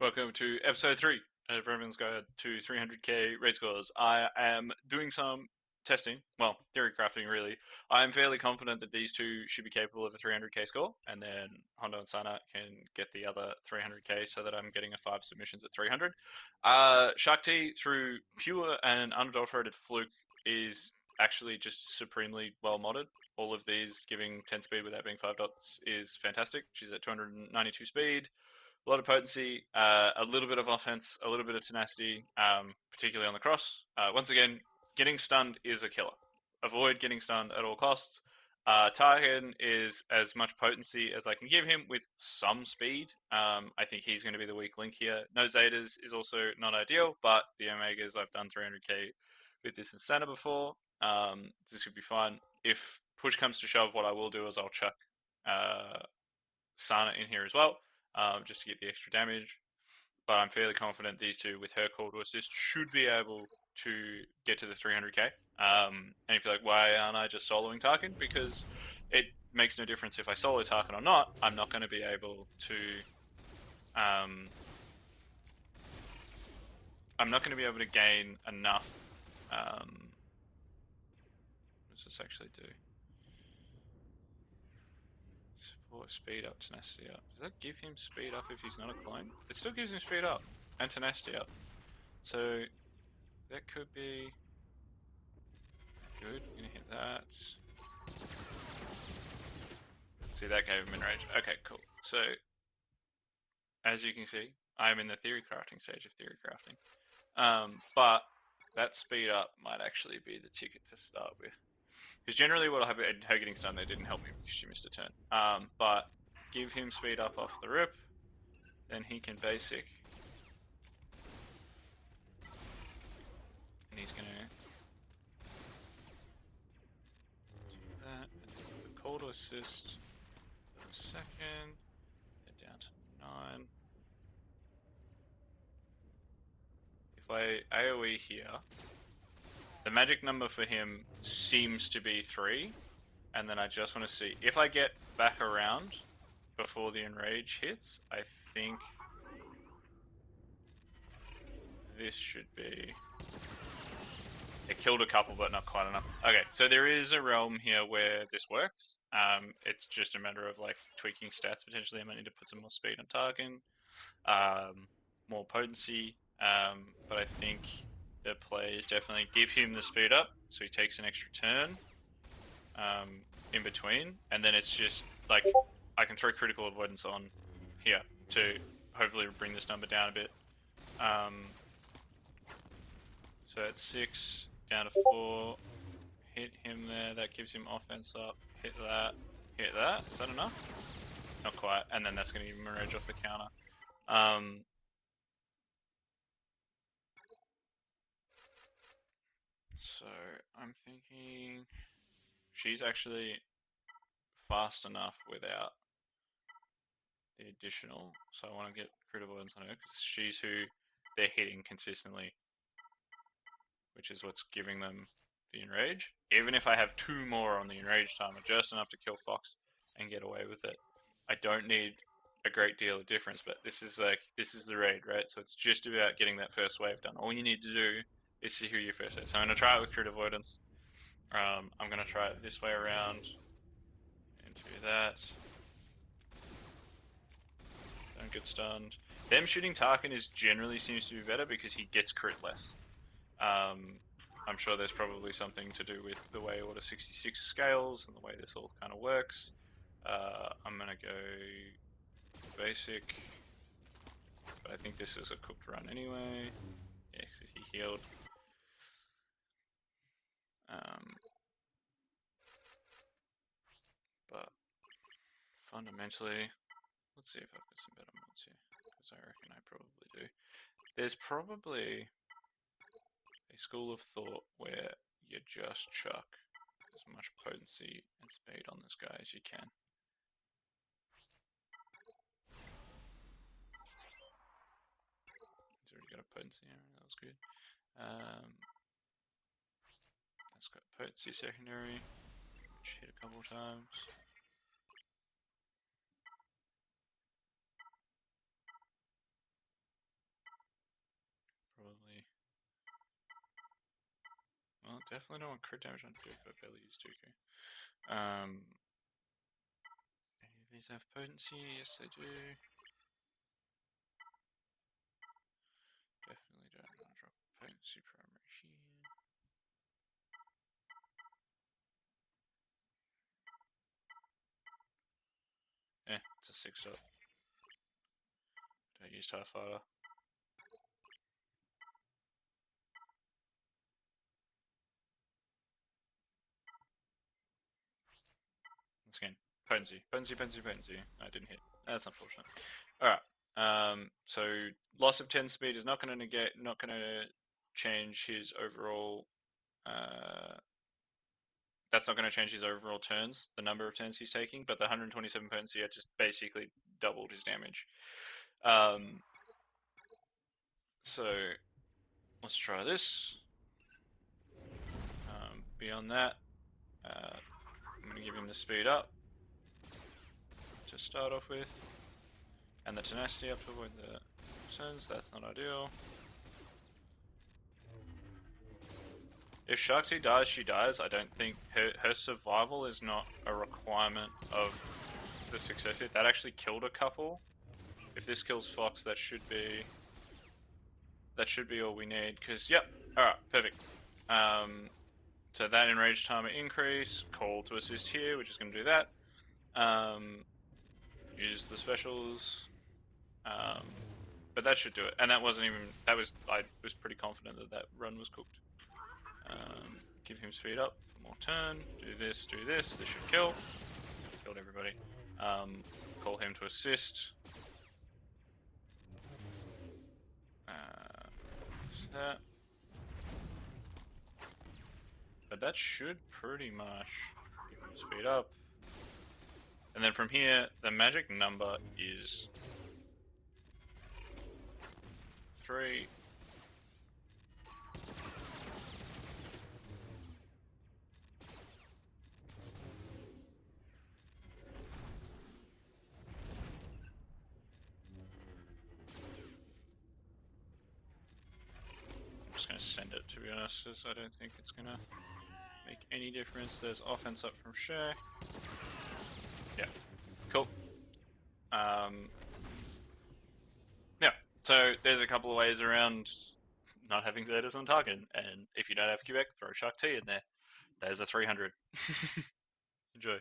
Welcome to episode 3 of Everyone's Guide to 300k raid scores. I am doing some testing, well, theory crafting really. I'm fairly confident that these two should be capable of a 300k score, and then Hondo and Sana can get the other 300k so that I'm getting a 5 submissions at 300. Shaak-Ti, through pure and unadulterated fluke, is actually just supremely well modded. All of these giving 10 speed without being 5 dots is fantastic. She's at 292 speed. A lot of potency, a little bit of offense, a little bit of tenacity, particularly on the cross. Once again, getting stunned is a killer. Avoid getting stunned at all costs. Tarkin is as much potency as I can give him with some speed. I think he's going to be the weak link here. No Zetas is also not ideal, but the Omegas, I've done 300k with this in Santa before. This could be fine. If push comes to shove, what I will do is I'll chuck uh, Sana in here as well, just to get the extra damage. But I'm fairly confident these two, with her call to assist, should be able to get to the 300k. And if you're like, why aren't I just soloing Tarkin? Because it makes no difference if I solo Tarkin or not. I'm not going to be able to. I'm not going to be able to gain enough. What does this actually do? Support, speed up, tenacity up. Does that give him speed up if he's not a clone? It still gives him speed up and tenacity up. So that could be good. I'm gonna hit that. See, that gave him enrage. Okay, cool. So as you can see, I am in the theory crafting stage of theory crafting. But that speed up might actually be the ticket to start with. Because generally what will happen at her getting stunned, they didn't help me because she missed a turn. But give him speed up off the rip, then he can basic. And he's gonna do that. The call to assist for a second. Get down to 9. If I AoE here, the magic number for him seems to be 3, and then I just want to see if I get back around before the enrage hits. I think this should be. It killed a couple, but not quite enough. Okay, so there is a realm here where this works. It's just a matter of like tweaking stats potentially. I might need to put some more speed on Tarkin, more potency, but I think the play is definitely give him the speed up so he takes an extra turn in between, and then it's just like I can throw critical avoidance on here to hopefully bring this number down a bit. So at 6, down to 4, hit him there, that gives him offense up, hit that, is that enough? Not quite, and then that's going to give him a rage off the counter. So I'm thinking she's actually fast enough without the additional, so I want to get crit avoidance on her because she's who they're hitting consistently, which is what's giving them the enrage. Even if I have 2 more on the enrage timer, just enough to kill Fox and get away with it. I don't need a great deal of difference, but this is the raid, right? So it's just about getting that first wave done. All you need to do is see who your first is. So I'm gonna try it with crit avoidance. I'm gonna try it this way around and do that. Don't get stunned. Them shooting Tarkin is generally seems to be better because he gets crit less. I'm sure there's probably something to do with the way Order 66 scales and the way this all kind of works. I'm gonna go basic, but I think this is a cooked run anyway. Yeah, so he healed. But fundamentally, let's see if I've got some better mods here, because I reckon I probably do. There's probably a school of thought where you just chuck as much potency and speed on this guy as you can. He's already got a potency arrow, that was good. That's got potency secondary, which hit a couple of times. definitely don't want crit damage on Dooku. I barely use Dooku. Any of these have potency? Yes, they do. Definitely don't want to drop potency primary here. It's a 6-dot. Don't use TIE Fighter. Once again, potency. I didn't hit. That's unfortunate. Alright. So loss of 10 speed is not going to negate, not going to change his overall. That's not going to change his overall turns, the number of turns he's taking, but the 127 potency had just basically doubled his damage. So let's try this. Beyond that, I'm going to give him the speed up to start off with, and the tenacity up to avoid the turns. That's not ideal. If Shaak-Ti dies, she dies. I don't think her survival is not a requirement of the success hit. That actually killed a couple. If this kills Fox, that should be all we need. Cause yep, all right, perfect. So that enraged timer increase. Call to assist here, which is going to do that. Use the specials. But that should do it. And that wasn't even. That was. I was pretty confident that that run was cooked. Give him speed up for more turn. Do this. Do this. This should kill. Killed everybody. Call him to assist. That. But that should pretty much give him speed up. And then from here, the magic number is 3. I'm just going to send it, to be honest, because I don't think it's going to make any difference. There's offense up from Share. Yeah, cool. Yeah, so there's a couple of ways around not having Zetas on Tarkin, and if you don't have Quebec, throw Shaak-Ti in there. There's a 300. Enjoy.